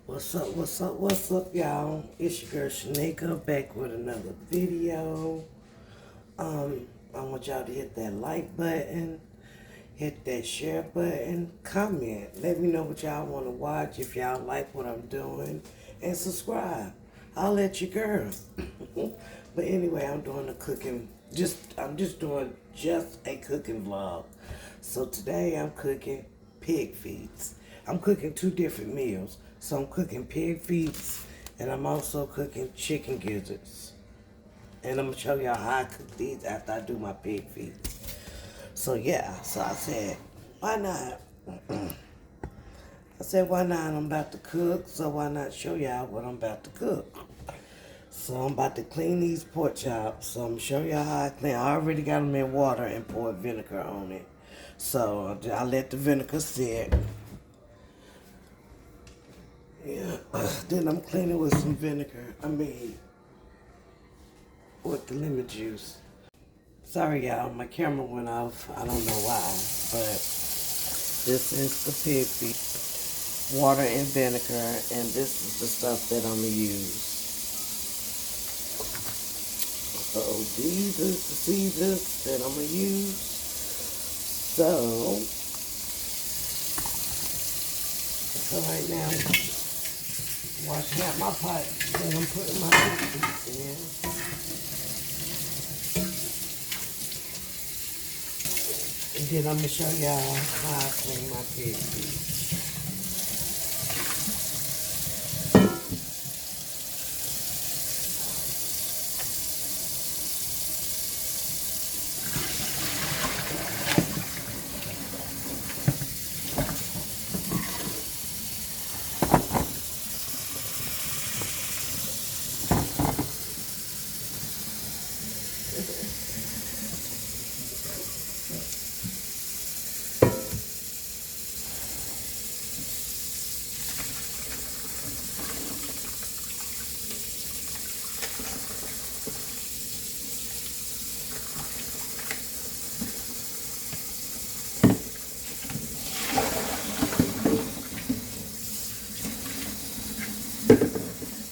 What's up, what's up, what's up, y'all? It's your girl Shanika back with another video. I want y'all to hit that like button, hit that share button, comment. Let me know what y'all want to watch, if y'all like what I'm doing, and subscribe. I'll let you girl. But anyway, I'm doing a cooking, I'm just doing just a cooking vlog. So today I'm cooking pig feet. I'm cooking two different meals. So I'm cooking pig feet and I'm also cooking chicken gizzards. And I'm gonna show y'all how I cook these after I do my pig feet. So yeah, so I said, why not? I said, why not? I'm about to cook, so why not show y'all what I'm about to cook? So I'm about to clean these pork chops. So I'm gonna show y'all how I clean. I already got them in water and poured vinegar on it. So I let the vinegar sit. Yeah. Then I'm cleaning with some vinegar. With the lemon juice. Sorry y'all, my camera went off. I don't know why, but this is the pig feet, water and vinegar, and this is the stuff that I'm gonna use. So these are the seasons that I'm gonna use. So right now, washing out my pot, and I'm putting my pig feet in. And then I'm gonna show y'all how I clean my pig feet.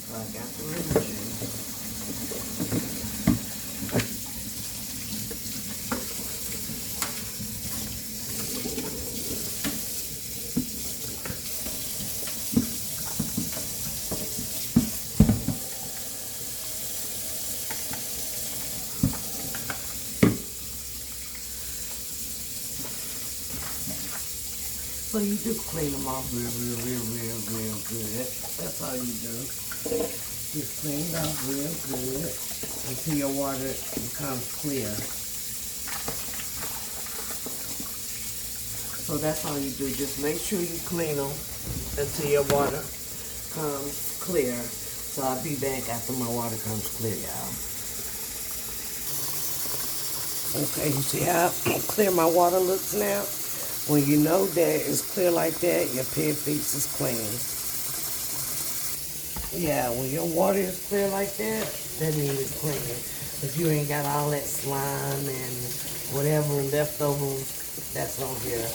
So I got the lemon juice. So you do clean them off real good. That's all you do. Just clean it off real good until your water becomes clear. So that's all you do. Just make sure you clean them until your water comes clear. So I'll be back after my water comes clear, y'all. Okay, you see how clear my water looks now? When you know that it's clear like that, your pig feet is clean. Yeah, when your water is clear like that means it's clean. If you ain't got all that slime and whatever leftover that's on here.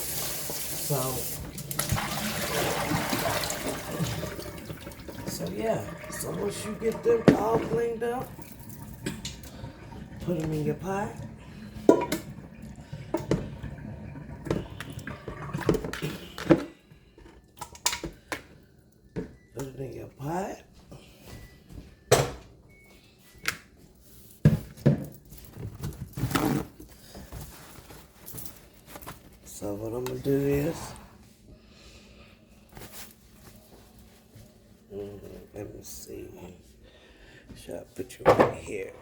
So yeah. So once you get them all cleaned up, put them in your pot. Put it in your pot. So what I'm gonna do is, let me see. Should I put you right here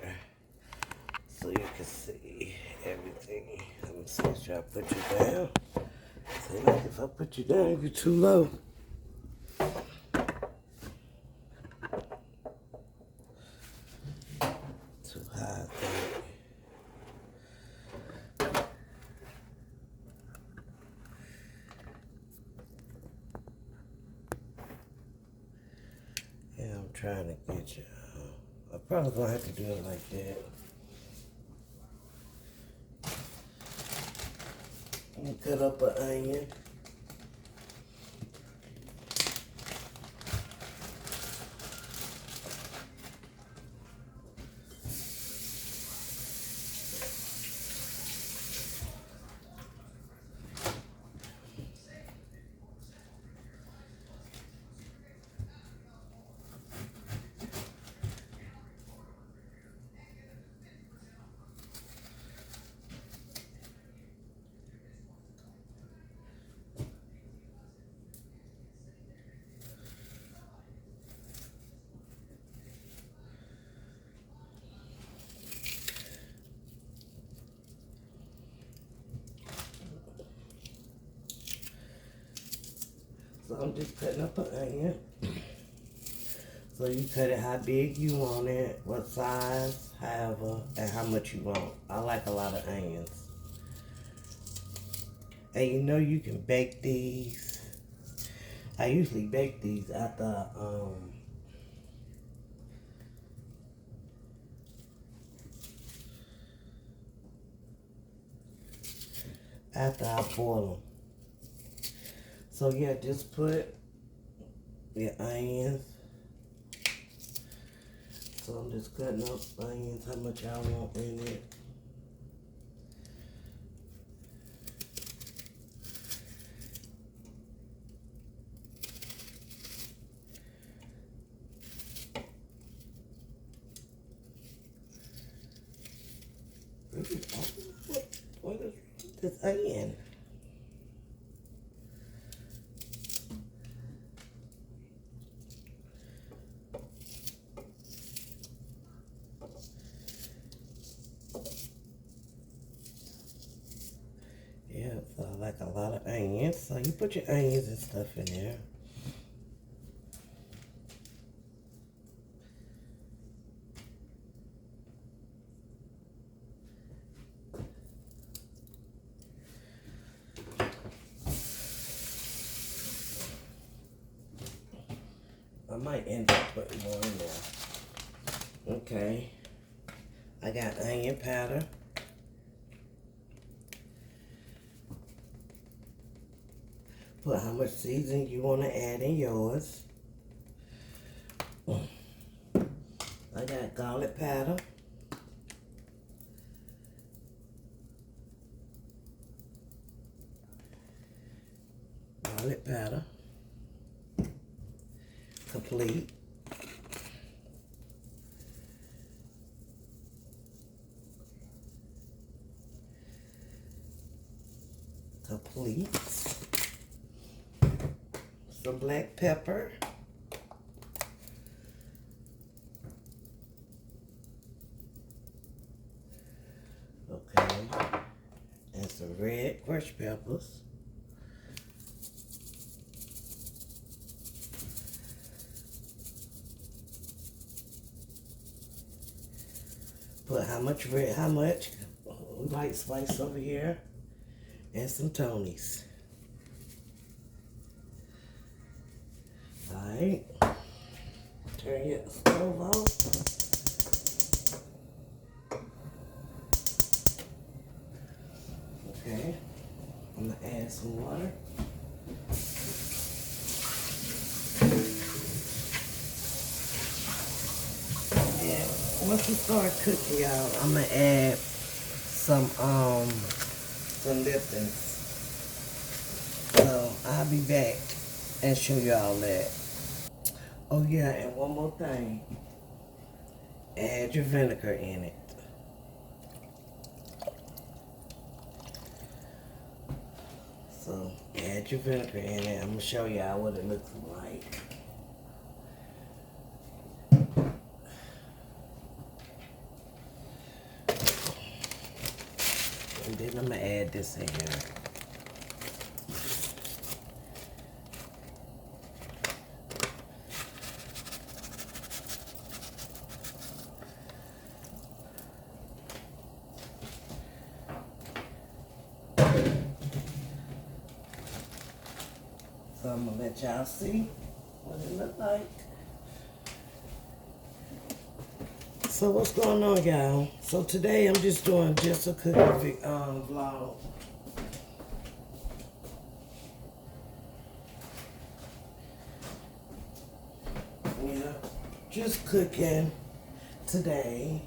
so you can see everything? Let me see. Should I put you down? See, like if I put you down, you're too low. Too high, I think. Yeah, I'm trying to get you. I'm probably gonna have to do it like that. I'm gonna cut up an onion. So I'm just cutting up an onion. So you cut it how big you want it, what size, however, and how much you want. I like a lot of onions. And you know you can bake these. I usually bake these after I boil them. So yeah, just put your onions. So I'm just cutting up onions, how much I want in it. What is this onion? Yeah, so I like a lot of onions. So you put your onions and stuff in there. I might end up putting more in there. Okay. I got onion powder. Put how much seasoning you want to add in yours. I got garlic powder. Garlic powder. Complete. Complete. Some black pepper. Okay. And some red crushed peppers. Put how much white spice over here, and some Tonys. Alright. Turn your stove off. Okay. I'm gonna add some water. Once you start cooking, y'all, I'm gonna add some liptons. So I'll be back and show y'all that. Oh yeah, and one more thing. Add your vinegar in it. So add your vinegar in it. I'm gonna show y'all what it looks like. And then I'm gonna add this in here. So I'm gonna let y'all see what it look like. So what's going on, y'all? So today I'm just doing just a cooking vlog. Yeah, just cooking today.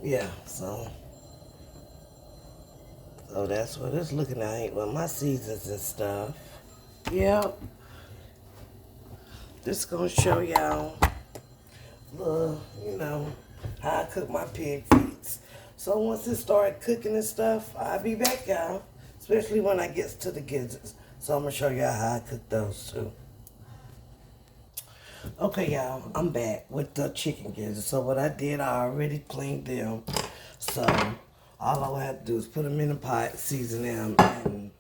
Yeah, so that's what it's looking like with my seasons and stuff. Yep. Just gonna show y'all how I cook my pig feet. So once it start cooking and stuff, I'll be back, y'all. Especially when I get to the gizzards. So I'm gonna show y'all how I cook those too. Okay, y'all, I'm back with the chicken gizzards. So what I did, I already cleaned them. So all I would have to do is put them in a pot, season them, and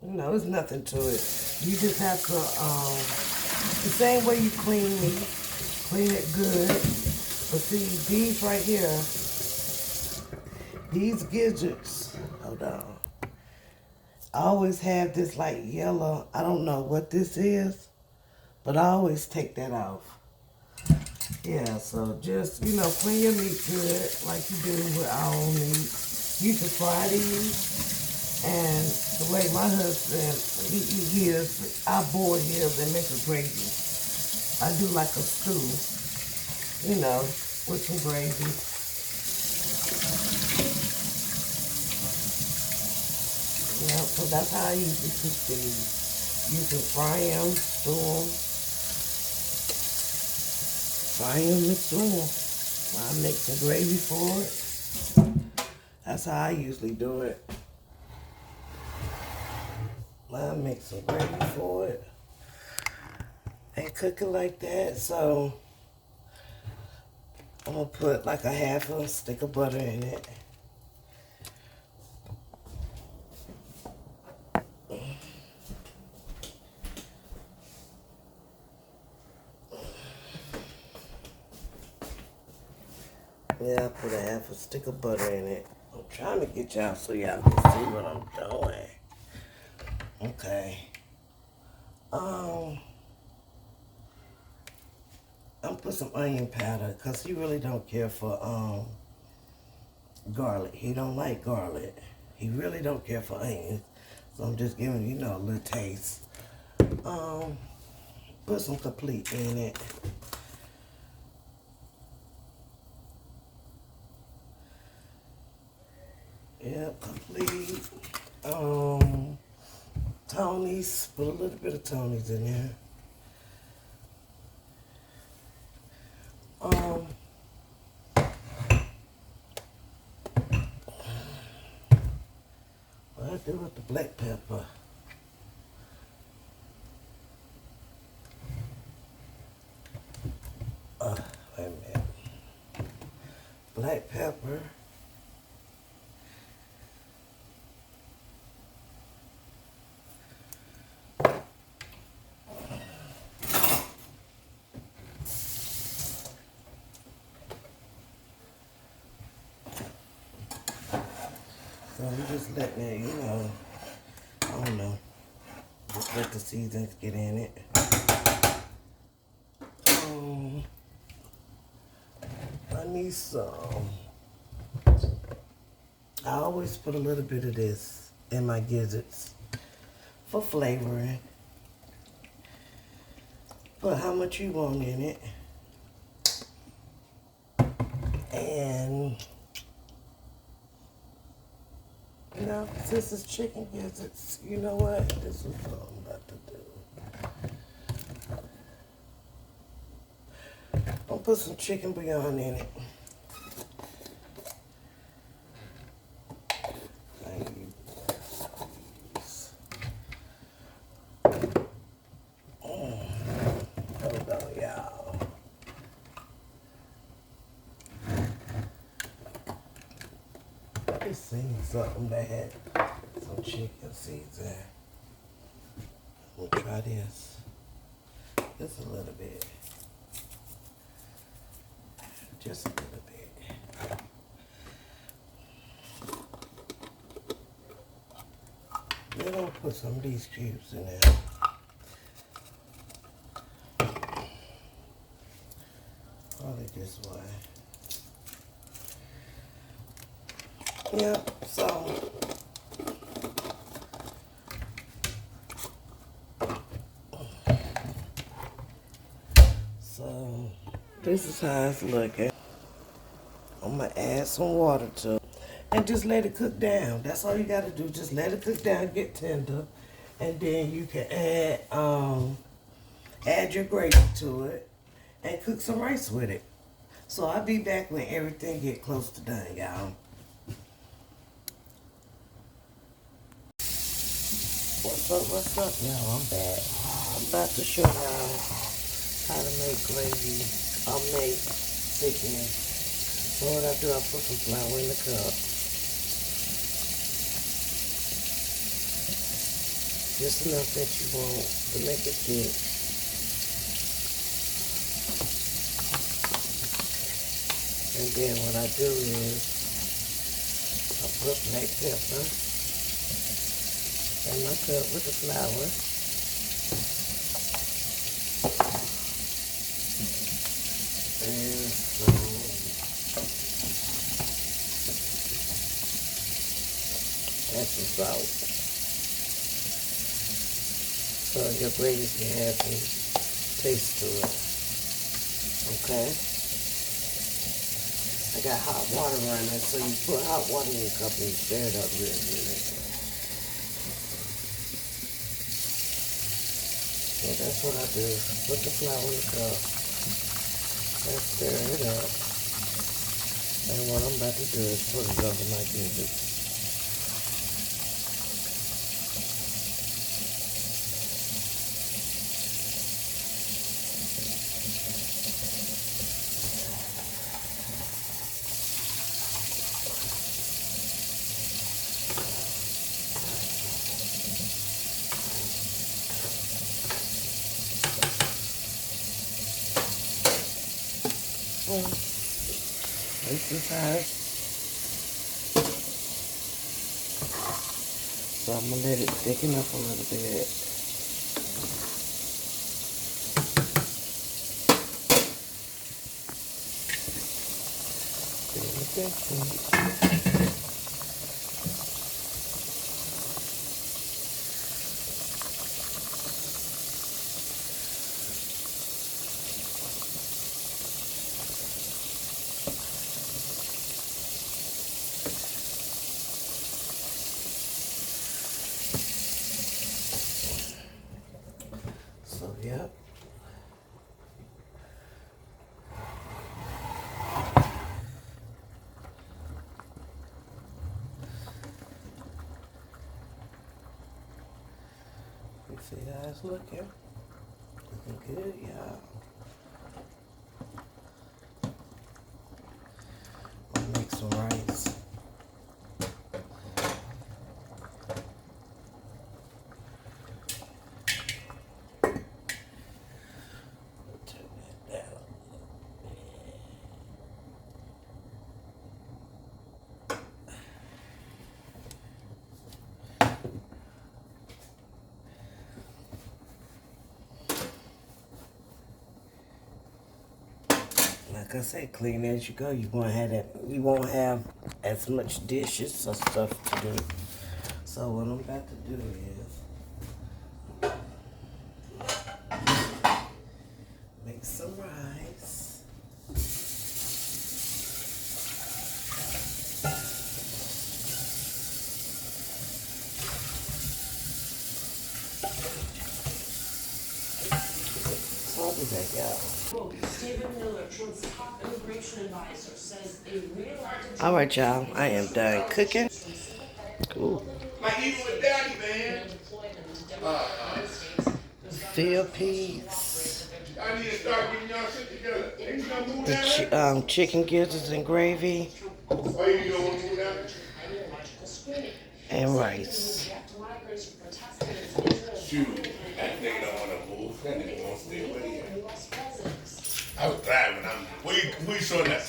You know, it's nothing to it. You just have to, the same way you clean meat, clean it good. But see, these right here, these gizzards, hold on. I always have this like yellow, I don't know what this is, but I always take that off. Yeah, so just, you know, clean your meat good like you do with our own meat. You can fry these, and the way my husband, he eat his, I boil his and make a gravy. I do like a stew, you know, with some gravy. Yeah, so that's how I usually cook these. You can fry them, stew them. Fry them and stew them. I make some gravy for it. That's how I usually do it. I make some gravy for it. And cook it like that. So I'm going to put like a half a stick of butter in it. Yeah, I put a half a stick of butter in it. I'm trying to get y'all so y'all can see what I'm doing. Okay. I'm gonna put some onion powder because he really don't care for garlic. He don't like garlic. He really don't care for onions. So I'm just giving, you know, a little taste. Put some complete in it. Yep, complete. Tony's, put a little bit of Tony's in there. What I do with the black pepper? Wait a minute. Black pepper. So we just letting it, you know, I don't know, just let the seasons get in it. I need some. I always put a little bit of this in my gizzards for flavoring. Put how much you want in it. And you know, since it's chicken gizzards, you know what? This is what I'm about to do. I'll put some chicken bouillon in it. Hold on, y'all. I just seen something that had some chicken seeds there. We'll try this. Just a little bit. Just a little bit. Then I'll put some of these cubes in there. Probably this way. Yep, so this is how it's looking. I'm gonna add some water to it and just let it cook down. That's all you gotta do. Just let it cook down, get tender, and then you can add your gravy to it and cook some rice with it. So I'll be back when everything get close to done, y'all. What's up, y'all? I'm back. I'm about to show y'all how to make gravy. I'll make thickening. So what I do, I put some flour in the cup. just enough that you want to make it thick. And then what I do is I put black pepper in my cup with the flour. And that's some salt. So your gravy can have some taste to it. Okay? I got hot water running, so you put hot water in your cup and you stir it up real good. So that's what I do. Put the flour in the cup and stir it up. And what I'm about to do is put it over my gizzards. This is hot. So I'm gonna let it thicken up a little bit. So, yep. You see how it's looking? Looking good, y'all. I'll make some rice. Like I said, clean as you go. You won't have that. You won't have as much dishes or stuff to do. So what I'm about to do is make some rice. So I'll be back out. Stephen Miller, Trump's top immigration advisor, says a reelected. All right, y'all. I am done cooking. Cool. Like even with Daddy, man. Field peas. I need to start getting y'all shit together. Ain't you gonna move down there? Chicken gizzards and gravy. Why you don't want to move down there? And rice. Shoot, that nigga don't want to move. That nigga won't stay where he at. I was glad when I'm. Where you showing that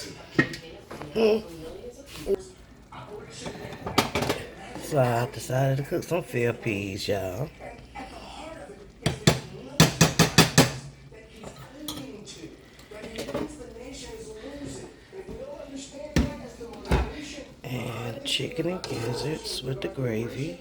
to? So I decided to cook some field peas, y'all. And chicken and gizzards with the gravy.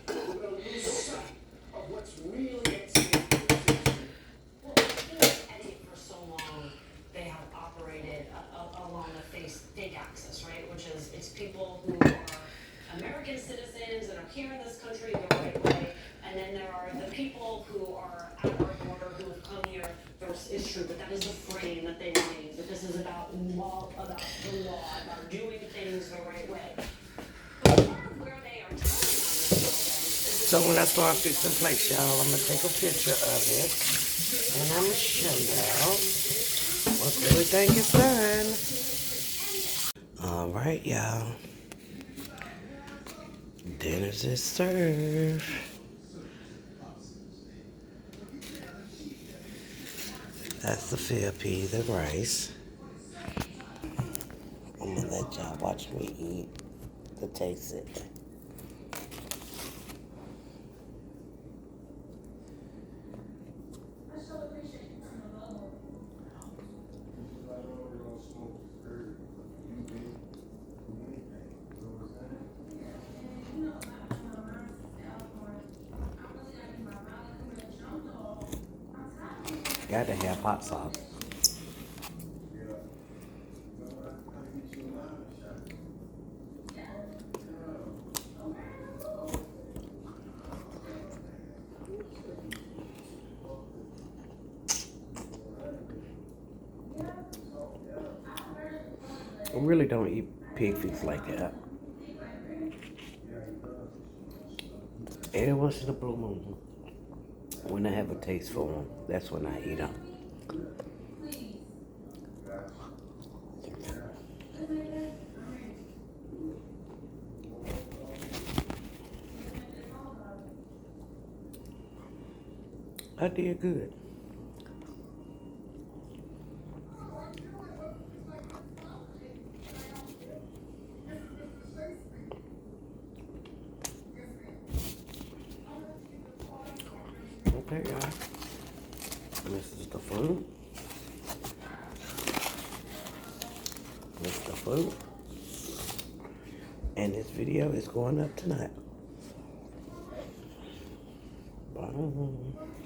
People who are American citizens and are here in this country the right way, and then there are the people who are at our border who have come here. It's true, but that is the frame that they made. That this is about law, about the law, about doing things the right way. But where they are telling us So when I start fixing plates, y'all, I'm gonna take a picture of it, and I'm gonna show y'all once everything is done. All right, y'all. Dinner's is served. That's the filled pea, the rice. I'm gonna let y'all watch me eat to taste it. Got to have hot sauce. I really don't eat pig feet like that. Every once in a blue moon, when I have a taste for them, that's when I eat them. I did good. Okay, guys. This is the food. This is the food. And this video is going up tonight. Bye.